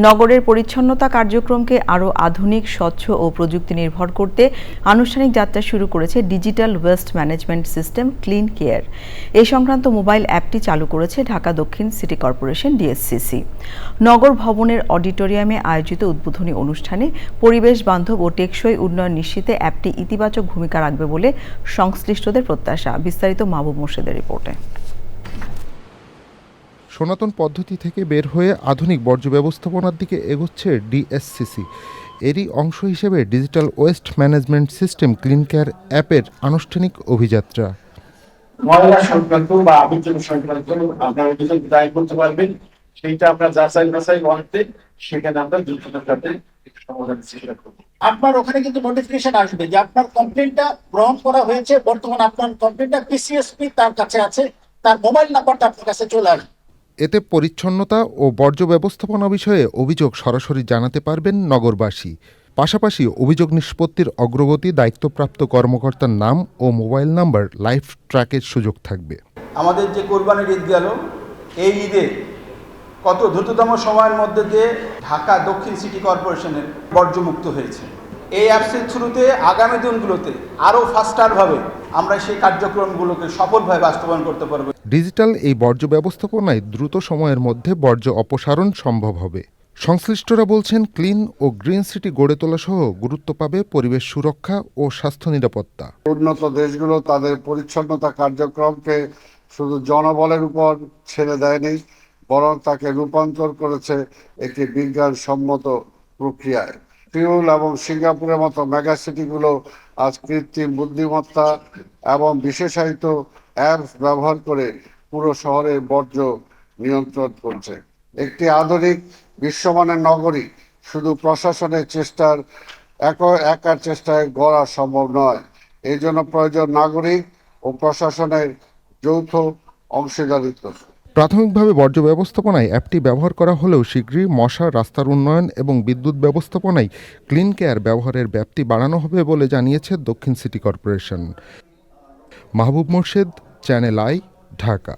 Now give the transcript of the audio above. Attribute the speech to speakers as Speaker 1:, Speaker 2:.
Speaker 1: নগরের পরিচ্ছন্নতা কার্যক্রমকে আরও আধুনিক, স্বচ্ছ ও প্রযুক্তি নির্ভর করতে আনুষ্ঠানিক যাত্রা শুরু করেছে digital waste management system clean care. এই সংক্রান্ত মোবাইল অ্যাপটি চালু করেছে ঢাকা দক্ষিণ সিটি কর্পোরেশন ডিএসসিসি। নগর ভবনের অডিটোরিয়ামে আয়োজিত উদ্বোধনী অনুষ্ঠানে পরিবেশ বান্ধব ও টেকসই উন্নয়ন নিশ্চিতে অ্যাপটি ইতিবাচক ভূমিকা রাখবে বলে সংশ্লিষ্টদের প্রত্যাশা। বিস্তারিত মাহবুব মোর্শেদের রিপোর্টে।
Speaker 2: সনাতন পদ্ধতি থেকে বের হয়ে আধুনিক বর্জ্য ব্যবস্থাপনার দিকে এগোচ্ছে ডিএসসিসি। এরই অংশ হিসেবে digital waste management system clean care অ্যাপের আনুষ্ঠানিক অভিযাত্রা।
Speaker 3: ময়লা সংক্রান্ত বা আবর্জনা সংক্রান্ত আপনারা যদি দায় করতে পারবেন, সেইটা আপনার যাচাই বাছাই করতে সেখানে আমরা দ্রুততার সাথে সমাধান চেষ্টা করব।
Speaker 4: আপনার ওখানে কিন্তু নোটিফিকেশন আসবে যে আপনার কমপ্লেইনটা গ্রহণ করা হয়েছে, বর্তমানে আপনার কমপ্লেইনটা পিসিএসপি তার কাছে আছে, তার মোবাইল নাম্বারটা আপনার কাছে চলে আসবে।
Speaker 2: এতে পরিচ্ছন্নতা ও বর্জ্য ব্যবস্থাপনা বিষয়ে অভিযোগ সরাসরি জানাতে পারবেন নগরবাসী। পাশাপাশি অভিযোগ নিষ্পত্তির অগ্রগতি, দায়িত্বপ্রাপ্ত কর্মকর্তার নাম ও মোবাইল নাম্বার লাইভ ট্র্যাকের সুযোগ থাকবে।
Speaker 5: আমাদের যে কোরবানির ঈদ গেল, এই ঈদে কত দ্রুততম সময়ের মধ্যে দিয়ে ঢাকা দক্ষিণ সিটি কর্পোরেশনের বর্জ্যমুক্ত হয়েছে। এই অ্যাপসের থ্রুতে আগামী দিনগুলোতে আরও ফাস্টারভাবে আমরা সেই কার্যক্রমগুলোকে সফলভাবে বাস্তবায়ন করতে পারব।
Speaker 2: ডিজিটাল এই বর্জ্য ব্যবস্থাপনায় দ্রুত সময়ের মধ্যে বর্জ্য অপসারণ সম্ভব হবে। সংশ্লিষ্টরা বলছেন, ক্লিন ও গ্রিন সিটি গড়ে তোলা সহ গুরুত্ব পাবে পরিবেশ সুরক্ষা ও স্বাস্থ্য নিরাপত্তা।
Speaker 6: উন্নত দেশগুলো তাদের পরিচ্ছন্নতা কার্যক্রমকে শুধু জনবলের উপর ছেড়ে দেয়নি, বরং তাকে রূপান্তর করেছে একটি বিজ্ঞানসম্মত প্রক্রিয়ায়। সিউল এবং সিঙ্গাপুরের মতো মেগা সিটিগুলো আজ কৃত্রিম বুদ্ধিমত্তা এবং বিশেষায়িত অ্যাপস ব্যবহার করে পুরো শহরের বর্জ্য নিয়ন্ত্রণ করছে। একটি আধুনিক বিশ্বমানের নগরী শুধু প্রশাসনের একার চেষ্টায় গড়া সম্ভব নয়। এই জন্য প্রয়োজন নাগরিক ও প্রশাসনের যৌথ অংশীদারিত্ব।
Speaker 2: প্রাথমিকভাবে বর্জ্য ব্যবস্থাপনায় অ্যাপটি ব্যবহার করা হলেও শীঘ্রই মশা, রাস্তার উন্নয়ন এবং বিদ্যুৎ ব্যবস্থাপনায় ক্লিন কেয়ার ব্যবহারের ব্যাপ্তি বাড়ানো হবে বলে জানিয়েছে দক্ষিণ city corporation. Mahbub Morshed, channel I, Dhaka.